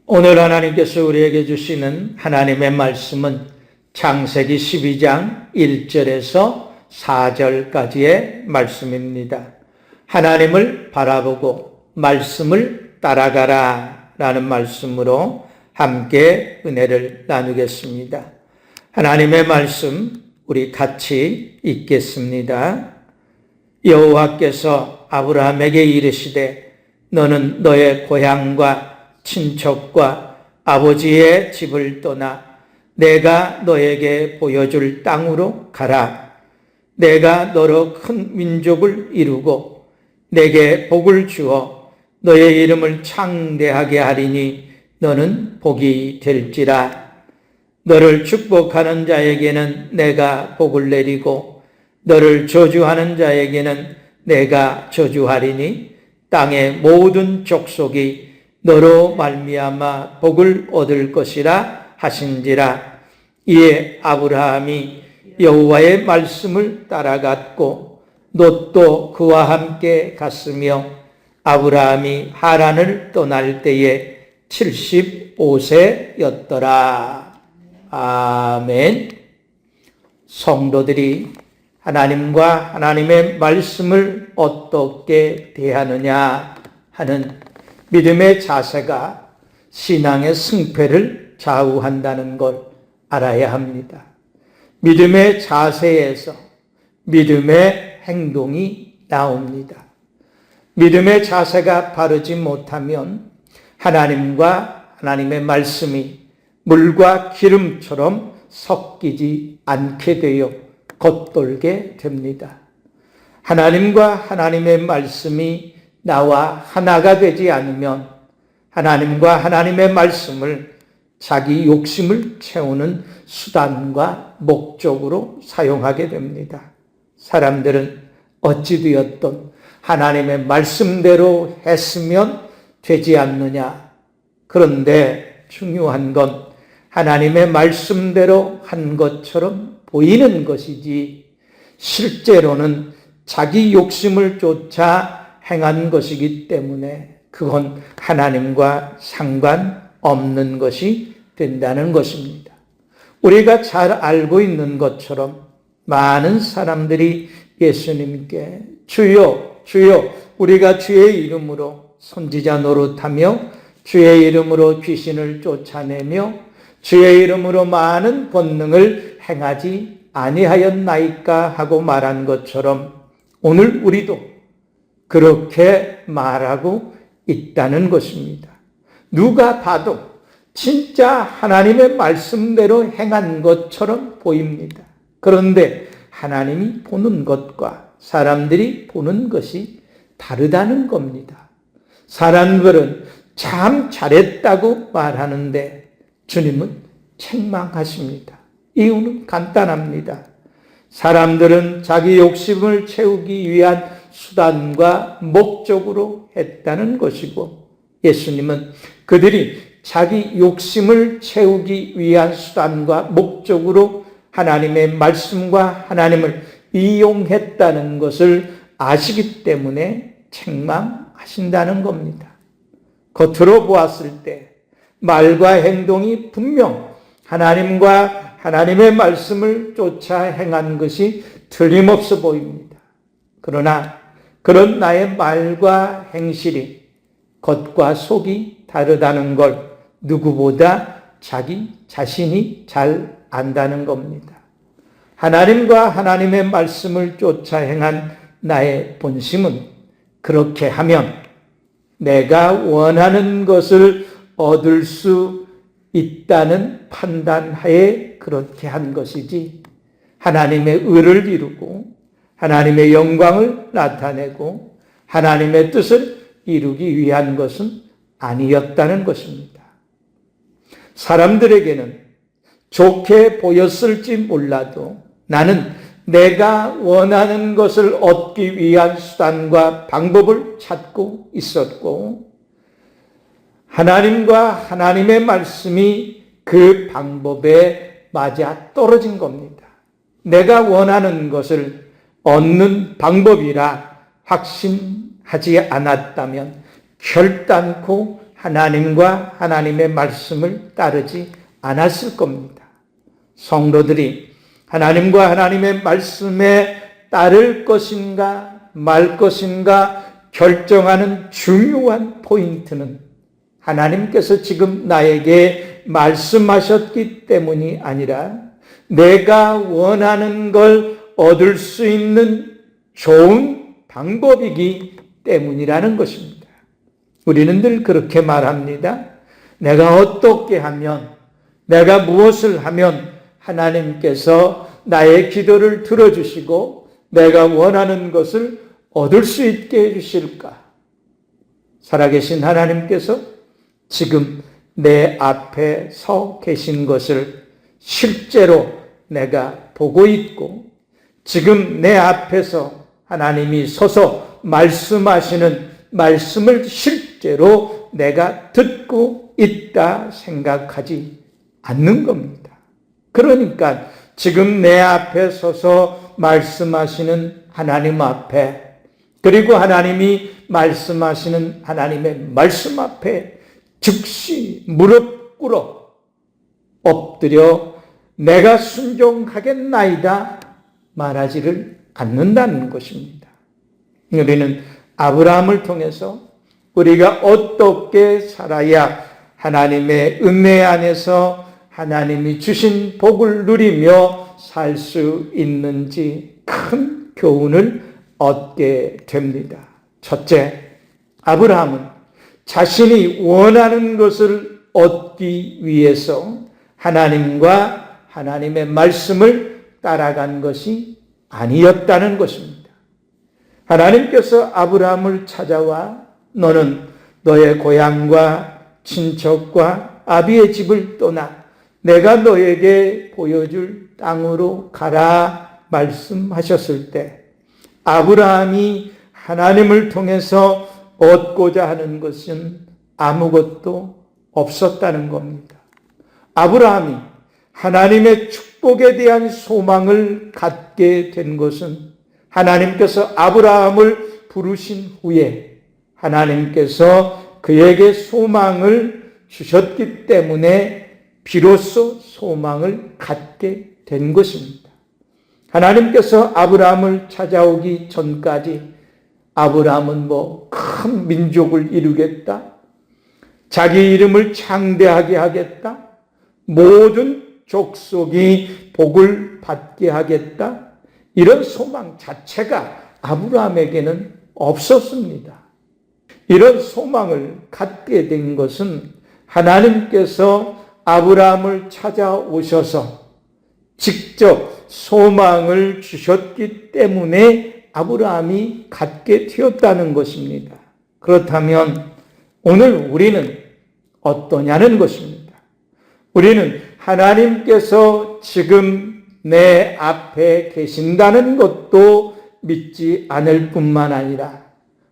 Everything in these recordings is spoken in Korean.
오늘 하나님께서 우리에게 주시는 하나님의 말씀은 창세기 12장 1절에서 4절까지의 말씀입니다. 하나님을 바라보고 말씀을 따라가라 라는 말씀으로 함께 은혜를 나누겠습니다. 하나님의 말씀 우리 같이 읽겠습니다. 여호와께서 아브라함에게 이르시되 너는 너의 고향과 친척과 아버지의 집을 떠나 내가 너에게 보여줄 땅으로 가라. 내가 너로 큰 민족을 이루고 내게 복을 주어 너의 이름을 창대하게 하리니 너는 복이 될지라. 너를 축복하는 자에게는 내가 복을 내리고 너를 저주하는 자에게는 내가 저주하리니 땅의 모든 족속이 너로 말미암아 복을 얻을 것이라 하신지라. 이에 아브라함이 여호와의 말씀을 따라갔고 롯도 그와 함께 갔으며 아브라함이 하란을 떠날 때에 75세였더라. 아멘. 성도들이 하나님과 하나님의 말씀을 어떻게 대하느냐 하는 믿음의 자세가 신앙의 승패를 좌우한다는 걸 알아야 합니다. 믿음의 자세에서 믿음의 행동이 나옵니다. 믿음의 자세가 바르지 못하면 하나님과 하나님의 말씀이 물과 기름처럼 섞이지 않게 되어 겉돌게 됩니다. 하나님과 하나님의 말씀이 나와 하나가 되지 않으면 하나님과 하나님의 말씀을 자기 욕심을 채우는 수단과 목적으로 사용하게 됩니다. 사람들은 어찌되었든 하나님의 말씀대로 했으면 되지 않느냐. 그런데 중요한 건 하나님의 말씀대로 한 것처럼 보이는 것이지 실제로는 자기 욕심을 쫓아 행한 것이기 때문에 그건 하나님과 상관없는 것이 된다는 것입니다. 우리가 잘 알고 있는 것처럼 많은 사람들이 예수님께 주여 주여 우리가 주의 이름으로 선지자 노릇하며 주의 이름으로 귀신을 쫓아내며 주의 이름으로 많은 권능을 행하지 아니하였나이까 하고 말한 것처럼 오늘 우리도 그렇게 말하고 있다는 것입니다. 누가 봐도 진짜 하나님의 말씀대로 행한 것처럼 보입니다. 그런데 하나님이 보는 것과 사람들이 보는 것이 다르다는 겁니다. 사람들은 참 잘했다고 말하는데 주님은 책망하십니다. 이유는 간단합니다. 사람들은 자기 욕심을 채우기 위한 수단과 목적으로 했다는 것이고 예수님은 그들이 자기 욕심을 채우기 위한 수단과 목적으로 하나님의 말씀과 하나님을 이용했다는 것을 아시기 때문에 책망하신다는 겁니다. 겉으로 보았을 때 말과 행동이 분명 하나님과 하나님의 말씀을 쫓아 행한 것이 틀림없어 보입니다. 그러나 그런 나의 말과 행실이 겉과 속이 다르다는 걸 누구보다 자기 자신이 잘 안다는 겁니다. 하나님과 하나님의 말씀을 쫓아 행한 나의 본심은 그렇게 하면 내가 원하는 것을 얻을 수 있다는 판단하에 그렇게 한 것이지 하나님의 의를 이루고 하나님의 영광을 나타내고 하나님의 뜻을 이루기 위한 것은 아니었다는 것입니다. 사람들에게는 좋게 보였을지 몰라도 나는 내가 원하는 것을 얻기 위한 수단과 방법을 찾고 있었고 하나님과 하나님의 말씀이 그 방법에 맞아 떨어진 겁니다. 내가 원하는 것을 얻는 방법이라 확신하지 않았다면 결단코 하나님과 하나님의 말씀을 따르지 않았을 겁니다. 성도들이 하나님과 하나님의 말씀에 따를 것인가 말 것인가 결정하는 중요한 포인트는 하나님께서 지금 나에게 말씀하셨기 때문이 아니라 내가 원하는 걸 얻을 수 있는 좋은 방법이기 때문이라는 것입니다. 우리는 늘 그렇게 말합니다. 내가 어떻게 하면, 내가 무엇을 하면 하나님께서 나의 기도를 들어주시고 내가 원하는 것을 얻을 수 있게 해주실까? 살아계신 하나님께서 지금 내 앞에 서 계신 것을 실제로 내가 보고 있고 지금 내 앞에서 하나님이 서서 말씀하시는 말씀을 실제로 내가 듣고 있다 생각하지 않는 겁니다. 그러니까 지금 내 앞에 서서 말씀하시는 하나님 앞에 그리고 하나님이 말씀하시는 하나님의 말씀 앞에 즉시 무릎 꿇어 엎드려 내가 순종하겠나이다 말하지를 않는다는 것입니다. 우리는 아브라함을 통해서 우리가 어떻게 살아야 하나님의 은혜 안에서 하나님이 주신 복을 누리며 살 수 있는지 큰 교훈을 얻게 됩니다. 첫째, 아브라함은 자신이 원하는 것을 얻기 위해서 하나님과 하나님의 말씀을 따라간 것이 아니었다는 것입니다. 하나님께서 아브라함을 찾아와 너는 너의 고향과 친척과 아비의 집을 떠나 내가 너에게 보여줄 땅으로 가라 말씀하셨을 때 아브라함이 하나님을 통해서 얻고자 하는 것은 아무것도 없었다는 겁니다. 아브라함이 하나님의 축복에 대한 소망을 갖게 된 것은 하나님께서 아브라함을 부르신 후에 하나님께서 그에게 소망을 주셨기 때문에 비로소 소망을 갖게 된 것입니다. 하나님께서 아브라함을 찾아오기 전까지 아브라함은 큰 민족을 이루겠다, 자기 이름을 창대하게 하겠다, 모든 족속이 복을 받게 하겠다, 이런 소망 자체가 아브라함에게는 없었습니다. 이런 소망을 갖게 된 것은 하나님께서 아브라함을 찾아오셔서 직접 소망을 주셨기 때문에 아브라함이 갖게 되었다는 것입니다. 그렇다면 오늘 우리는 어떠냐는 것입니다. 우리는 하나님께서 지금 내 앞에 계신다는 것도 믿지 않을 뿐만 아니라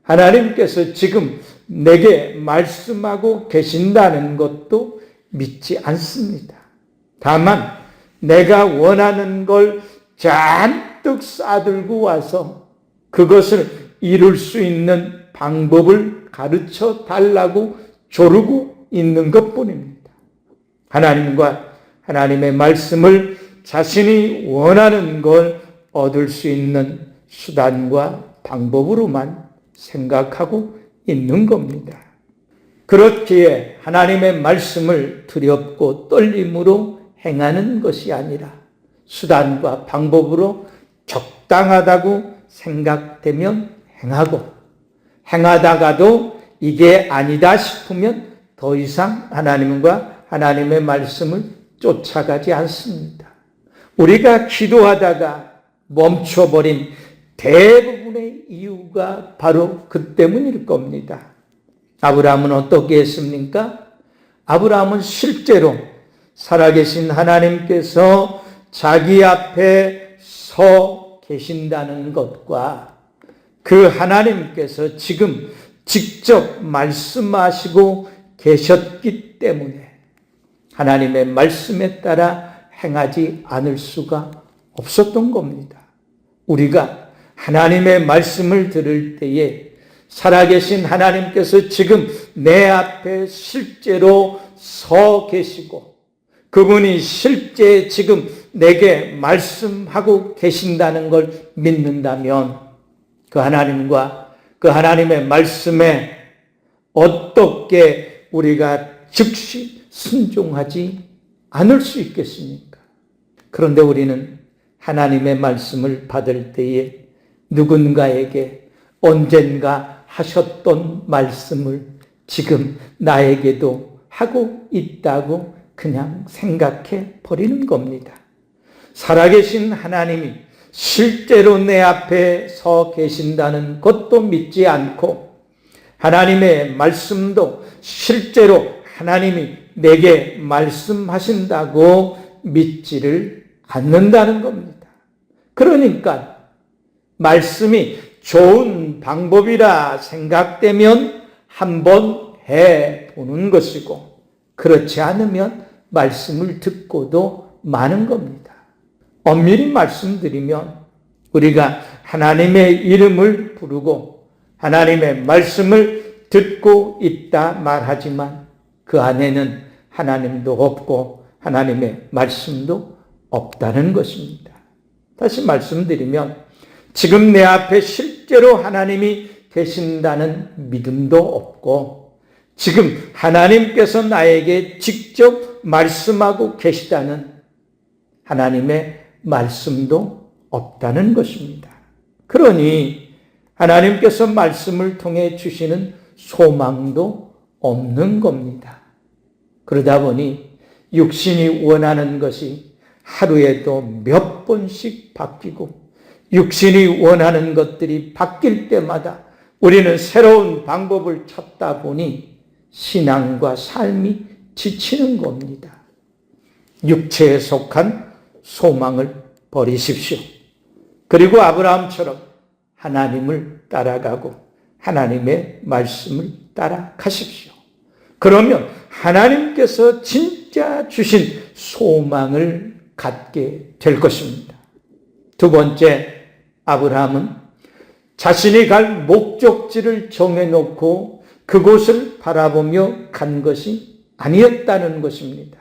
하나님께서 지금 내게 말씀하고 계신다는 것도 믿지 않습니다. 다만 내가 원하는 걸 잔뜩 싸들고 와서 그것을 이룰 수 있는 방법을 가르쳐 달라고 조르고 있는 것뿐입니다. 하나님과 하나님의 말씀을 자신이 원하는 걸 얻을 수 있는 수단과 방법으로만 생각하고 있는 겁니다. 그렇기에 하나님의 말씀을 두렵고 떨림으로 행하는 것이 아니라 수단과 방법으로 적당하다고 생각되면 행하고 행하다가도 이게 아니다 싶으면 더 이상 하나님과 하나님의 말씀을 쫓아가지 않습니다. 우리가 기도하다가 멈춰버린 대부분의 이유가 바로 그 때문일 겁니다. 아브라함은 어떻게 했습니까? 아브라함은 실제로 살아계신 하나님께서 자기 앞에 서 계신다는 것과 그 하나님께서 지금 직접 말씀하시고 계셨기 때문에 하나님의 말씀에 따라 행하지 않을 수가 없었던 겁니다. 우리가 하나님의 말씀을 들을 때에 살아계신 하나님께서 지금 내 앞에 실제로 서 계시고 그분이 실제 지금 내게 말씀하고 계신다는 걸 믿는다면 그 하나님과 그 하나님의 말씀에 어떻게 우리가 즉시 순종하지 않을 수 있겠습니까? 그런데 우리는 하나님의 말씀을 받을 때에 누군가에게 언젠가 하셨던 말씀을 지금 나에게도 하고 있다고 그냥 생각해 버리는 겁니다. 살아계신 하나님이 실제로 내 앞에 서 계신다는 것도 믿지 않고 하나님의 말씀도 실제로 하나님이 내게 말씀하신다고 믿지를 않는다는 겁니다. 그러니까 말씀이 좋은 방법이라 생각되면 한번 해보는 것이고 그렇지 않으면 말씀을 듣고도 마는 겁니다. 엄밀히 말씀드리면 우리가 하나님의 이름을 부르고 하나님의 말씀을 듣고 있다 말하지만 그 안에는 하나님도 없고 하나님의 말씀도 없다는 것입니다. 다시 말씀드리면 지금 내 앞에 실제로 하나님이 계신다는 믿음도 없고 지금 하나님께서 나에게 직접 말씀하고 계시다는 하나님의 말씀도 없다는 것입니다. 그러니 하나님께서 말씀을 통해 주시는 소망도 없는 겁니다. 그러다 보니 육신이 원하는 것이 하루에도 몇 번씩 바뀌고 육신이 원하는 것들이 바뀔 때마다 우리는 새로운 방법을 찾다 보니 신앙과 삶이 지치는 겁니다. 육체에 속한 소망을 버리십시오. 그리고 아브라함처럼 하나님을 따라가고 하나님의 말씀을 따라가십시오. 그러면 하나님께서 진짜 주신 소망을 갖게 될 것입니다. 두 번째, 아브라함은 자신이 갈 목적지를 정해놓고 그곳을 바라보며 간 것이 아니었다는 것입니다.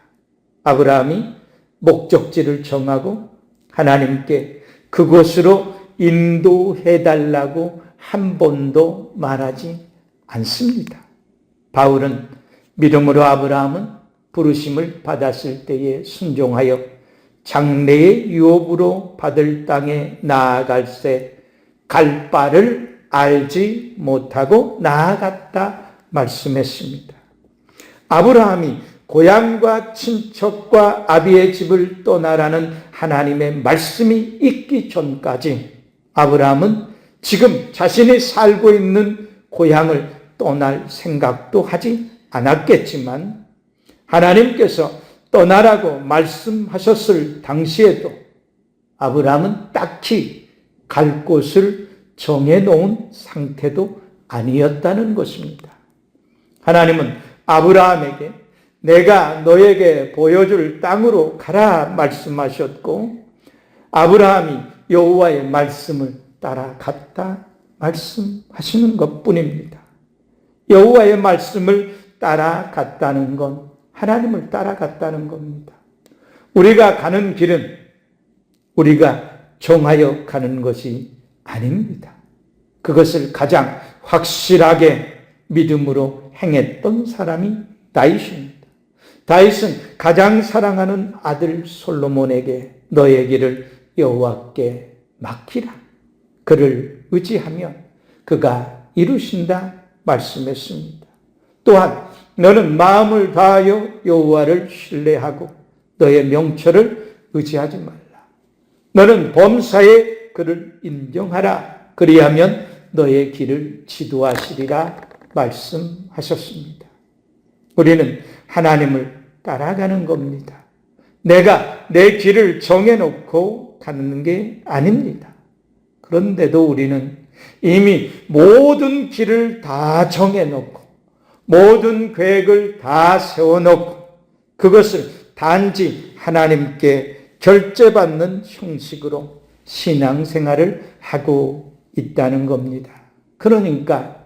아브라함이 목적지를 정하고 하나님께 그곳으로 인도해달라고 한 번도 말하지 않습니다. 바울은 믿음으로 아브라함은 부르심을 받았을 때에 순종하여 장래의 유업으로 받을 땅에 나아갈새 갈 바를 알지 못하고 나아갔다 말씀했습니다. 아브라함이 고향과 친척과 아비의 집을 떠나라는 하나님의 말씀이 있기 전까지 아브라함은 지금 자신이 살고 있는 고향을 떠날 생각도 하지 않았겠지만 하나님께서 떠나라고 말씀하셨을 당시에도 아브라함은 딱히 갈 곳을 정해놓은 상태도 아니었다는 것입니다. 하나님은 아브라함에게 내가 너에게 보여줄 땅으로 가라 말씀하셨고 아브라함이 여호와의 말씀을 따라갔다 말씀하시는 것뿐입니다. 여호와의 말씀을 따라갔다는 건 하나님을 따라갔다는 겁니다. 우리가 가는 길은 우리가 정하여 가는 것이 아닙니다. 그것을 가장 확실하게 믿음으로 행했던 사람이 다윗입니다. 다윗은 가장 사랑하는 아들 솔로몬에게 너의 길을 여호와께 맡기라. 그를 의지하면 그가 이루신다 말씀했습니다. 또한 너는 마음을 다하여 여호와를 신뢰하고 너의 명철을 의지하지 말라. 너는 범사에 그를 인정하라. 그리하면 너의 길을 지도하시리라 말씀하셨습니다. 우리는 하나님을 따라가는 겁니다. 내가 내 길을 정해놓고 가는 게 아닙니다. 그런데도 우리는 이미 모든 길을 다 정해놓고 모든 계획을 다 세워놓고 그것을 단지 하나님께 결제받는 형식으로 신앙생활을 하고 있다는 겁니다. 그러니까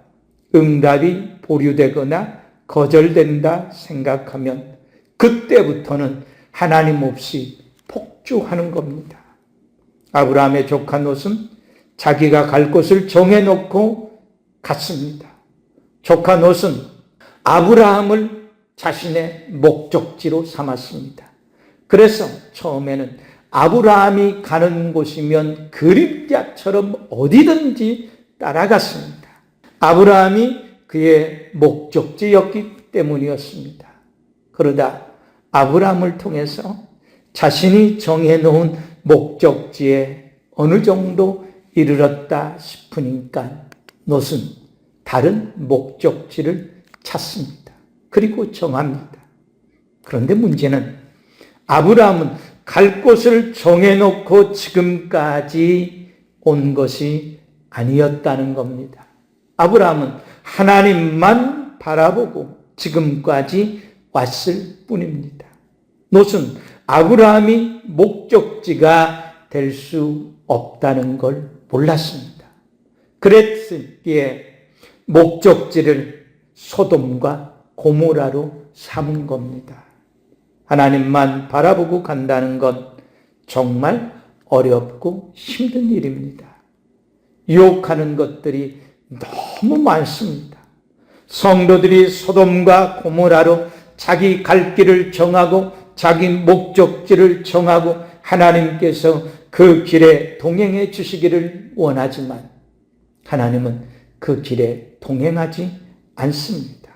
응답이 보류되거나 거절된다 생각하면 그때부터는 하나님 없이 폭주하는 겁니다. 아브라함의 조카 롯은 자기가 갈 곳을 정해놓고 갔습니다. 조카 롯은 아브라함을 자신의 목적지로 삼았습니다. 그래서 처음에는 아브라함이 가는 곳이면 그림자처럼 어디든지 따라갔습니다. 아브라함이 그의 목적지였기 때문이었습니다. 그러다 아브라함을 통해서 자신이 정해놓은 목적지에 어느 정도 이르렀다 싶으니까 롯은 다른 목적지를 찾습니다. 그리고 정합니다. 그런데 문제는 아브라함은 갈 곳을 정해놓고 지금까지 온 것이 아니었다는 겁니다. 아브라함은 하나님만 바라보고 지금까지 왔을 뿐입니다. 롯은 아브라함이 목적지가 될 수 없다는 걸 몰랐습니다. 그랬기에 목적지를 소돔과 고모라로 삼은 겁니다. 하나님만 바라보고 간다는 건 정말 어렵고 힘든 일입니다. 유혹하는 것들이 너무 많습니다. 성도들이 소돔과 고모라로 자기 갈 길을 정하고 자기 목적지를 정하고 하나님께서 그 길에 동행해 주시기를 원하지만 하나님은 그 길에 동행하지 않습니다.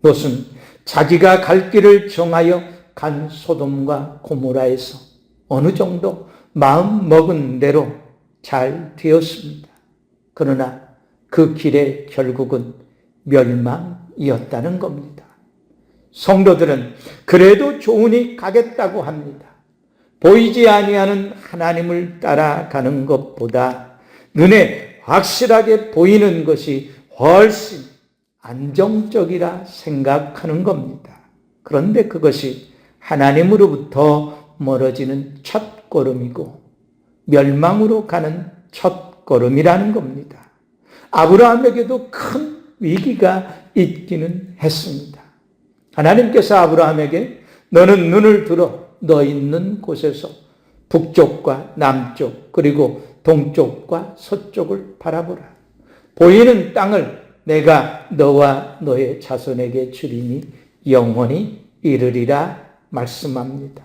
롯은 자기가 갈 길을 정하여 간 소돔과 고모라에서 어느 정도 마음 먹은 대로 잘 되었습니다. 그러나 그 길의 결국은 멸망이었다는 겁니다. 성도들은 그래도 좋으니 가겠다고 합니다. 보이지 아니하는 하나님을 따라가는 것보다 눈에 확실하게 보이는 것이 훨씬 안정적이라 생각하는 겁니다. 그런데 그것이 하나님으로부터 멀어지는 첫 걸음이고 멸망으로 가는 첫 걸음이라는 겁니다. 아브라함에게도 큰 위기가 있기는 했습니다. 하나님께서 아브라함에게 너는 눈을 들어 너 있는 곳에서 북쪽과 남쪽 그리고 동쪽과 서쪽을 바라보라. 보이는 땅을 내가 너와 너의 자손에게 주리니 영원히 이르리라 말씀합니다.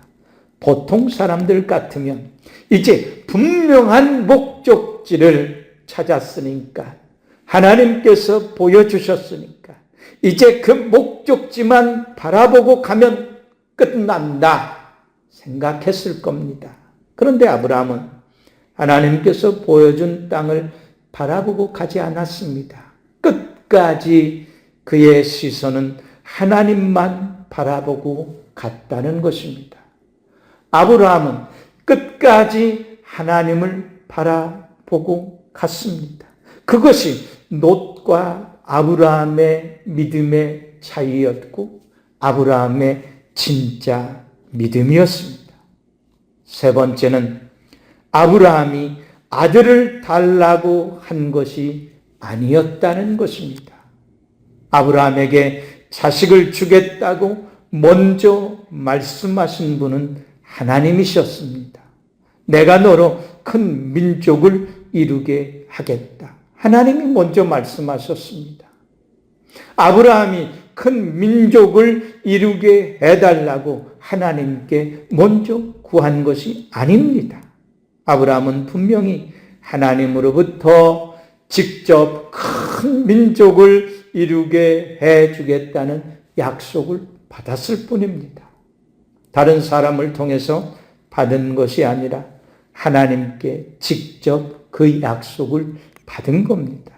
보통 사람들 같으면 이제 분명한 목적지를 찾았으니까 하나님께서 보여주셨으니까 이제 그 목적지만 바라보고 가면 끝난다 생각했을 겁니다. 그런데 아브라함은 하나님께서 보여준 땅을 바라보고 가지 않았습니다. 끝까지 그의 시선은 하나님만 바라보고 갔다는 것입니다. 아브라함은 끝까지 하나님을 바라보고 갔습니다. 그것이 롯과 아브라함의 믿음의 차이였고 아브라함의 진짜 믿음이었습니다. 세 번째는 아브라함이 아들을 달라고 한 것이 아니었다는 것입니다. 아브라함에게 자식을 주겠다고 먼저 말씀하신 분은 하나님이셨습니다. 내가 너로 큰 민족을 이루게 하겠다. 하나님이 먼저 말씀하셨습니다. 아브라함이 큰 민족을 이루게 해달라고 하나님께 먼저 구한 것이 아닙니다. 아브라함은 분명히 하나님으로부터 직접 큰 민족을 이루게 해주겠다는 약속을 받았을 뿐입니다. 다른 사람을 통해서 받은 것이 아니라 하나님께 직접 그 약속을 받은 겁니다.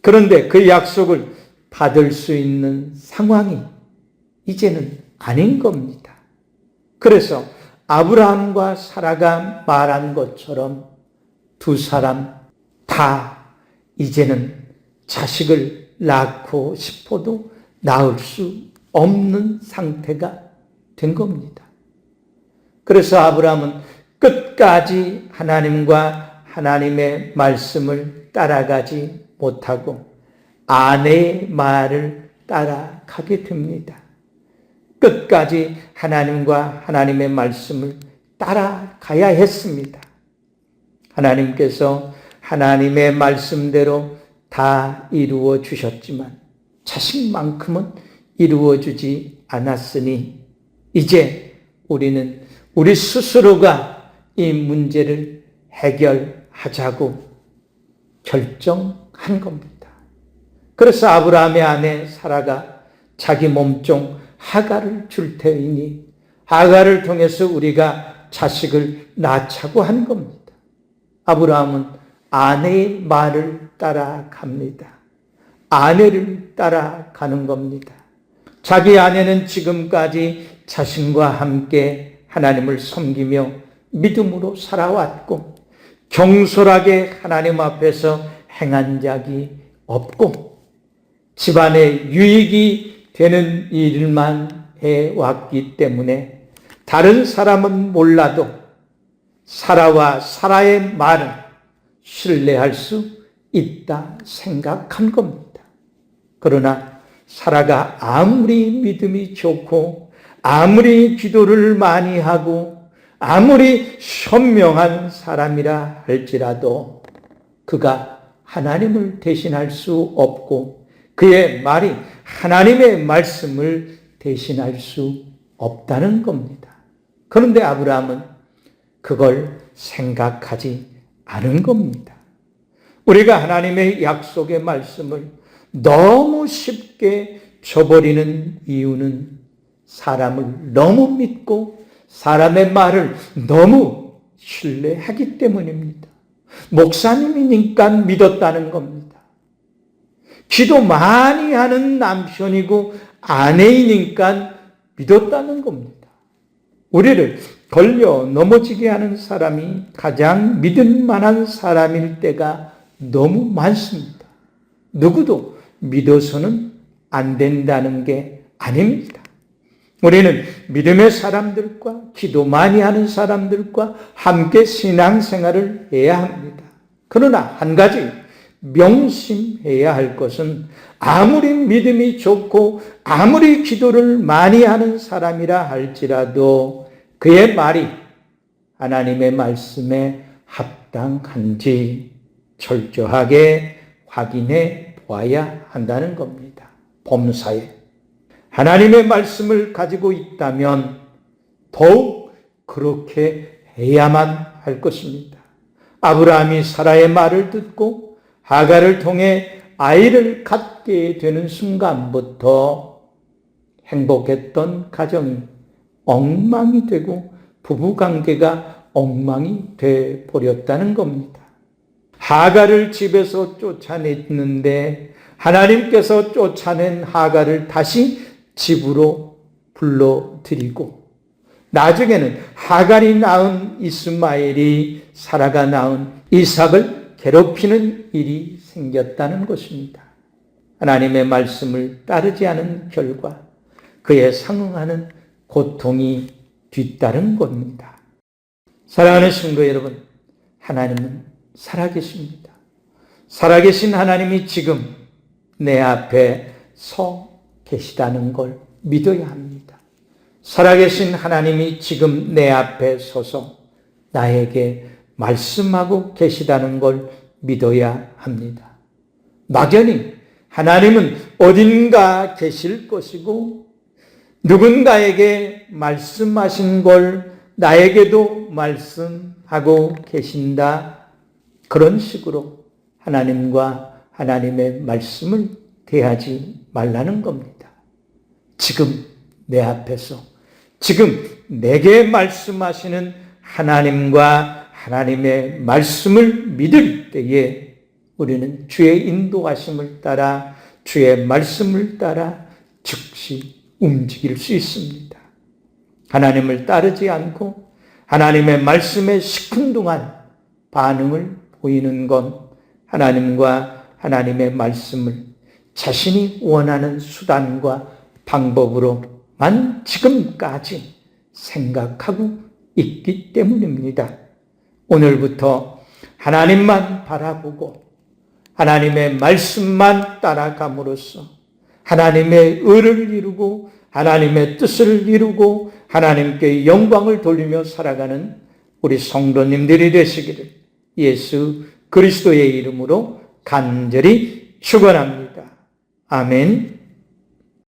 그런데 그 약속을 받을 수 있는 상황이 이제는 아닌 겁니다. 그래서 아브라함과 사라가 말한 것처럼 두 사람 다 이제는 자식을 낳고 싶어도 낳을 수 없는 상태가 된 겁니다. 그래서 아브라함은 끝까지 하나님과 하나님의 말씀을 따라가지 못하고 아내의 말을 따라가게 됩니다. 끝까지 하나님과 하나님의 말씀을 따라가야 했습니다. 하나님께서 하나님의 말씀대로 다 이루어 주셨지만 자식만큼은 이루어 주지 않았으니 이제 우리는 우리 스스로가 이 문제를 해결하자고 결정한 겁니다. 그래서 아브라함의 아내 사라가 자기 몸종 하갈을 줄 테이니 하갈을 통해서 우리가 자식을 낳자고 한 겁니다. 아브라함은 아내의 말을 따라갑니다. 아내를 따라가는 겁니다. 자기 아내는 지금까지 자신과 함께 하나님을 섬기며 믿음으로 살아왔고 경솔하게 하나님 앞에서 행한 적이 없고 집안에 유익이 되는 일만 해왔기 때문에 다른 사람은 몰라도 사라와 사라의 말을 신뢰할 수 있다 생각한 겁니다. 그러나 사라가 아무리 믿음이 좋고 아무리 기도를 많이 하고 아무리 현명한 사람이라 할지라도 그가 하나님을 대신할 수 없고 그의 말이 하나님의 말씀을 대신할 수 없다는 겁니다. 그런데 아브라함은 그걸 생각하지 않은 겁니다. 우리가 하나님의 약속의 말씀을 너무 쉽게 저버리는 이유는 사람을 너무 믿고 사람의 말을 너무 신뢰하기 때문입니다. 목사님이니까 믿었다는 겁니다. 기도 많이 하는 남편이고 아내이니까 믿었다는 겁니다. 우리를 걸려 넘어지게 하는 사람이 가장 믿을 만한 사람일 때가 너무 많습니다. 누구도 믿어서는 안 된다는 게 아닙니다. 우리는 믿음의 사람들과 기도 많이 하는 사람들과 함께 신앙생활을 해야 합니다. 그러나 한 가지 명심해야 할 것은 아무리 믿음이 좋고 아무리 기도를 많이 하는 사람이라 할지라도 그의 말이 하나님의 말씀에 합당한지 철저하게 확인해 보아야 한다는 겁니다. 범사에 하나님의 말씀을 가지고 있다면 더욱 그렇게 해야만 할 것입니다. 아브라함이 사라의 말을 듣고 하갈을 통해 아이를 갖게 되는 순간부터 행복했던 가정이 엉망이 되고 부부관계가 엉망이 돼 버렸다는 겁니다. 하갈을 집에서 쫓아냈는데 하나님께서 쫓아낸 하갈을 다시 집으로 불러들이고 나중에는 하갈이 낳은 이스마엘이 사라가 낳은 이삭을 괴롭히는 일이 생겼다는 것입니다. 하나님의 말씀을 따르지 않은 결과 그에 상응하는 고통이 뒤따른 겁니다. 사랑하는 성도 여러분, 하나님은 살아계십니다. 살아계신 하나님이 지금 내 앞에 서 계시다는 걸 믿어야 합니다. 살아계신 하나님이 지금 내 앞에 서서 나에게 말씀하고 계시다는 걸 믿어야 합니다. 막연히 하나님은 어딘가 계실 것이고 누군가에게 말씀하신 걸 나에게도 말씀하고 계신다. 그런 식으로 하나님과 하나님의 말씀을 대하지 말라는 겁니다. 지금 내 앞에서 지금 내게 말씀하시는 하나님과 하나님의 말씀을 믿을 때에 우리는 주의 인도하심을 따라 주의 말씀을 따라 즉시 움직일 수 있습니다. 하나님을 따르지 않고 하나님의 말씀에 시큰둥한 반응을 보이는 건 하나님과 하나님의 말씀을 자신이 원하는 수단과 방법으로만 지금까지 생각하고 있기 때문입니다. 오늘부터 하나님만 바라보고 하나님의 말씀만 따라감으로써 하나님의 의를 이루고 하나님의 뜻을 이루고 하나님께 영광을 돌리며 살아가는 우리 성도님들이 되시기를 예수 그리스도의 이름으로 간절히 축원합니다. 아멘.